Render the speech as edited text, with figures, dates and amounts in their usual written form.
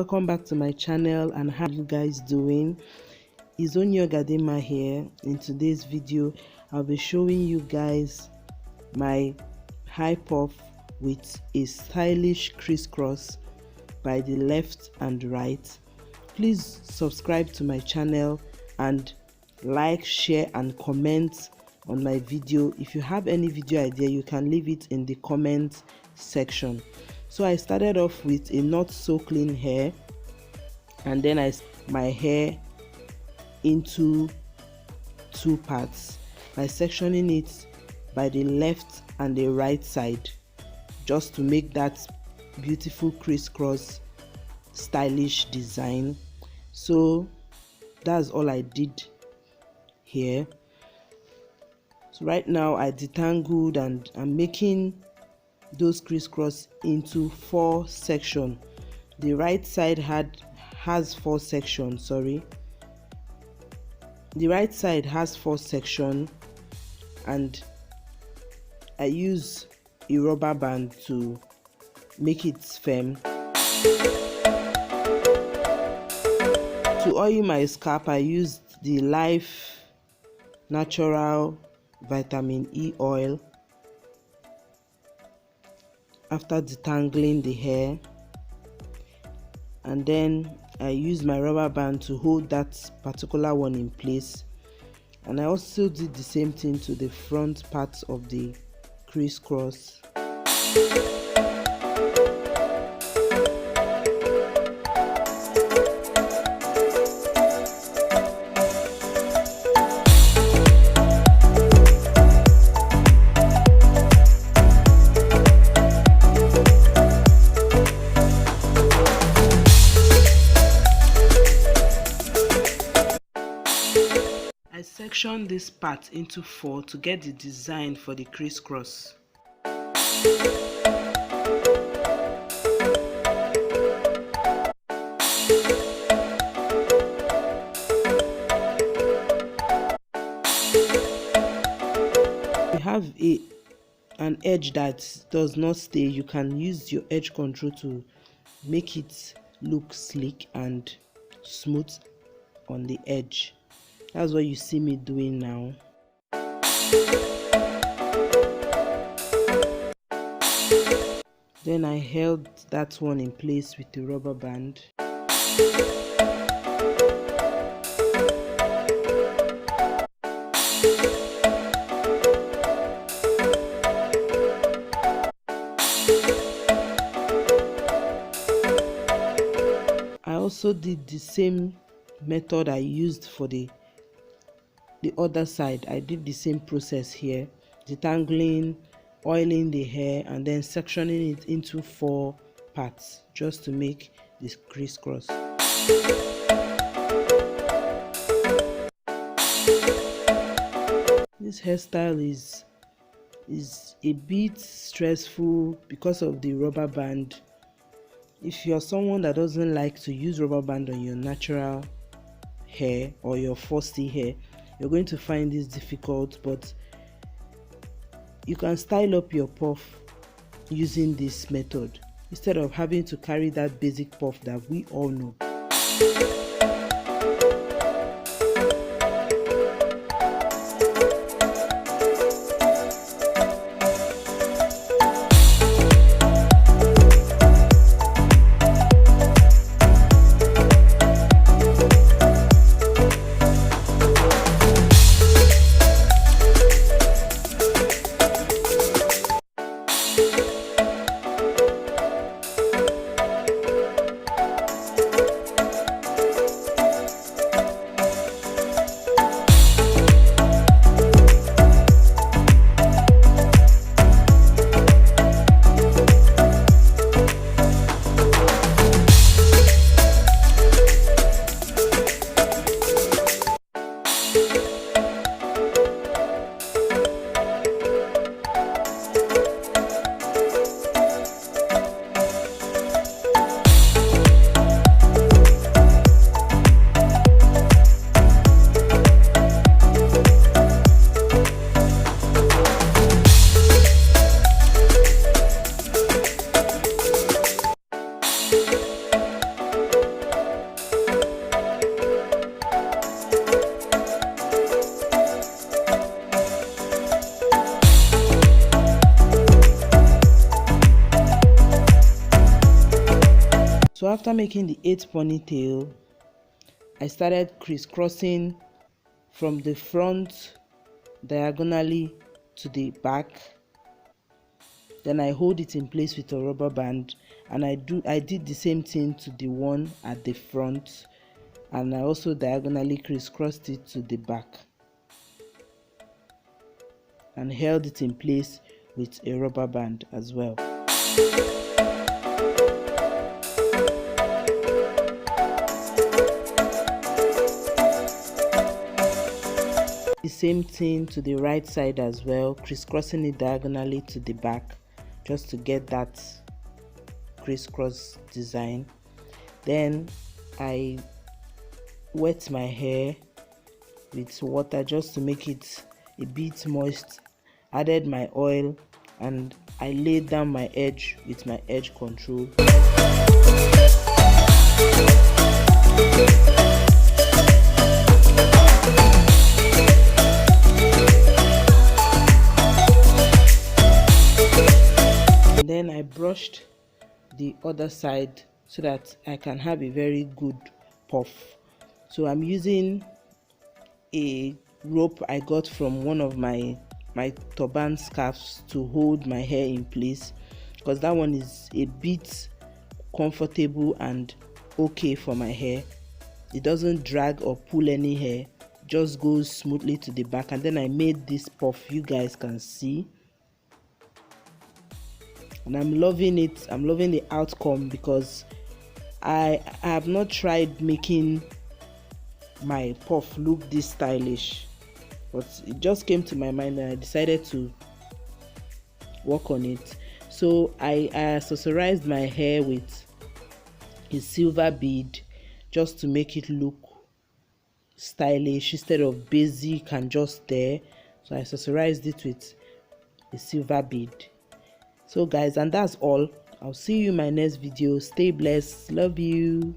welcome back to my channel, and how you guys doing? It's Onyinyechiikechiweta here. In today's video I'll be showing you guys my high puff with a stylish crisscross by the left and right. Please subscribe to my channel and like, share and comment on my video. If you have any video idea, you can leave it in the comment section. So I started off with a not so clean hair, and then my hair into two parts by sectioning it by the left and the right side, just to make that beautiful crisscross stylish design. So that's all I did here. So right now I detangled and I'm making those crisscross into 4 sections. The right side has 4 sections, sorry. The right side has 4 sections, and I use a rubber band to make it firm. To oil my scalp, I used the Life Natural Vitamin E oil after detangling the hair, and then I use my rubber band to hold that particular one in place. And I also did the same thing to the front part of the crisscross. I section this part into 4 to get the design for the crisscross. If you have an edge that does not stay, you can use your edge control to make it look sleek and smooth on the edge. That's what you see me doing now. Then I held that one in place with the rubber band. I also did the same method I used for the other side. I did the same process here, detangling, oiling the hair, and then sectioning it into 4 parts just to make this crisscross. This hairstyle is a bit stressful because of the rubber band. If you're someone that doesn't like to use rubber band on your natural hair or your frosty hair, you're going to find this difficult, but you can style up your puff using this method instead of having to carry that basic puff that we all know. after making the 8 ponytail, I started crisscrossing from the front diagonally to the back. Then I hold it in place with a rubber band, and I did the same thing to the one at the front, and I also diagonally crisscrossed it to the back and held it in place with a rubber band as well. The same thing to the right side as well, crisscrossing it diagonally to the back just to get that crisscross design. Then I wet my hair with water just to make it a bit moist, added my oil, and I laid down my edge with my edge control. And then I brushed the other side so that I can have a very good puff. So I'm using a rope I got from one of my turban scarves to hold my hair in place, because that one is a bit comfortable and okay for my hair. It doesn't drag or pull any hair, just goes smoothly to the back. And then I made this puff, you guys can see, and I'm loving it. I'm loving the outcome because I have not tried making my puff look this stylish, but it just came to my mind and I decided to work on it. So I accessorized my hair with a silver bead just to make it look stylish instead of basic and just there. So I accessorized it with a silver bead. So guys, and that's all. I'll see you in my next video. Stay blessed. Love you.